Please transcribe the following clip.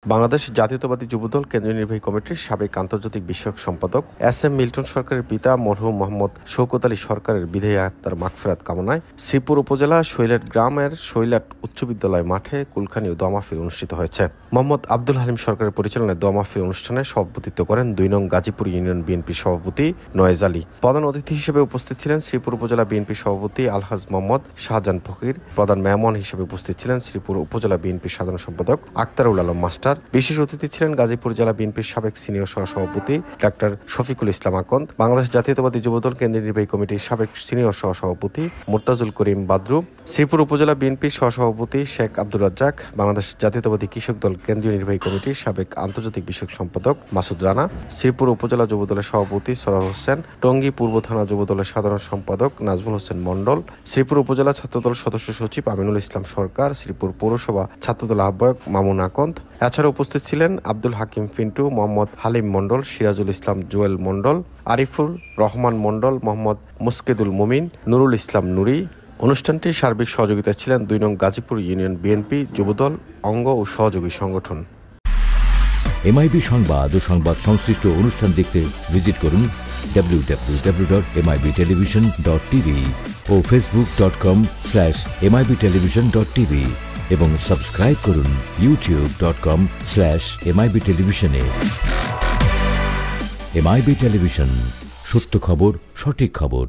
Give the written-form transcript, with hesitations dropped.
বাংলাদেশ জাতীয়তাবাদী যুবদল কেন্দ্রীয় নির্বাহী কমিটির সাবেক আন্তর্জাতিক বিষয়ক সম্পাদক SM মিল্টন সরকারের পিতা মরহুম মোহাম্মদ শওকত আলী সরকারের বিদেহী আত্মার মাগফিরাত কামনায় শ্রীপুর উপজেলা শৈলাট গ্রামের শৈলাট উচ্চ বিদ্যালয় মাঠে কুলখানি ও দোয়া মাহফিল অনুষ্ঠিত হয়েছে। মোহাম্মদ আব্দুল হালিম সরকারের পরিচালনায় দোয়া মাহফিল অনুষ্ঠানে সভাপতিত্ব করেন ২ নং গাজীপুর ইউনিয়ন বিএনপির সভাপতি নয়েজ আলী। প্রধান অতিথি হিসেবে উপস্থিত ছিলেন শ্রীপুর উপজেলা বিএনপির সভাপতি আলহাজ মোহাম্মদ শাহজাহান ফকির। প্রধান মেহমান হিসেবে উপস্থিত ছিলেন শ্রীপুর উপজেলা বিএনপির সাধারণ সম্পাদক আক্তারুল আলম মাস্টার। বিশেষ অতিথি ছিলেন গাজীপুর জেলা বিএনপির সাবেক সিনিয়র সহসভাপতি ডাক্তার শফিকুল ইসলাম আকন্দ, বাংলাদেশ জাতীয়তাবাদী যুবদল কেন্দ্রীয় নির্বাহী কমিটির সাবেক সিনিয়র সহসভাপতি মুর্তাজুল করিম বাদরু, শ্রীপুর উপজেলা বিএনপির সহসভাপতি শেখ আব্দুর রাজ্জাক, বাংলাদেশ জাতীয়তাবাদী কৃষক দল কেন্দ্রীয় নির্বাহী কমিটির সাবেক আন্তর্জাতিক বিষয়ক সম্পাদক মাসুদ রানা, শ্রীপুর উপজেলা যুবদলের সভাপতি সরোয়ার হোসেন, টঙ্গী পূর্ব থানা যুবদলের সাধারণ সম্পাদক নাজমুল হোসেন মন্ডল, শ্রীপুর উপজেলা ছাত্রদল সদস্য সচিব আমিনুল ইসলাম সরকার, শ্রীপুর পৌরসভা ছাত্রদল আহ্বায়ক মামুন আকন্দ। এছাড়া উপস্থিত ছিলেন আব্দুল হাকিম পিন্টু, মোহাম্মদ হালিম মন্ডল, সিরাজুল ইসলাম জুয়েল মন্ডল, আরিফুর রহমান মন্ডল, মোহাম্মদ মুস্কেদুল মুমিন, নুরুল ইসলাম নুরি। অনুষ্ঠানটির সার্বিক সহযোগিতা ছিলেন ২ নং গাজীপুর ইউনিয়ন বিএনপি যুবদল অঙ্গ ও সহযোগী সংগঠন। এমআইবি সংবাদ ও সংবাদ সংশ্লিষ্ট অনুষ্ঠান দেখতে ভিজিট করুন www.mibtelevision.tv ও facebook.com/mibtelevision.tv এবং সাবস্ক্রাইব করুন youtube.com/mibtelevision এ। এমআইবি টেলিভিশন, সত্য খবর, সঠিক খবর।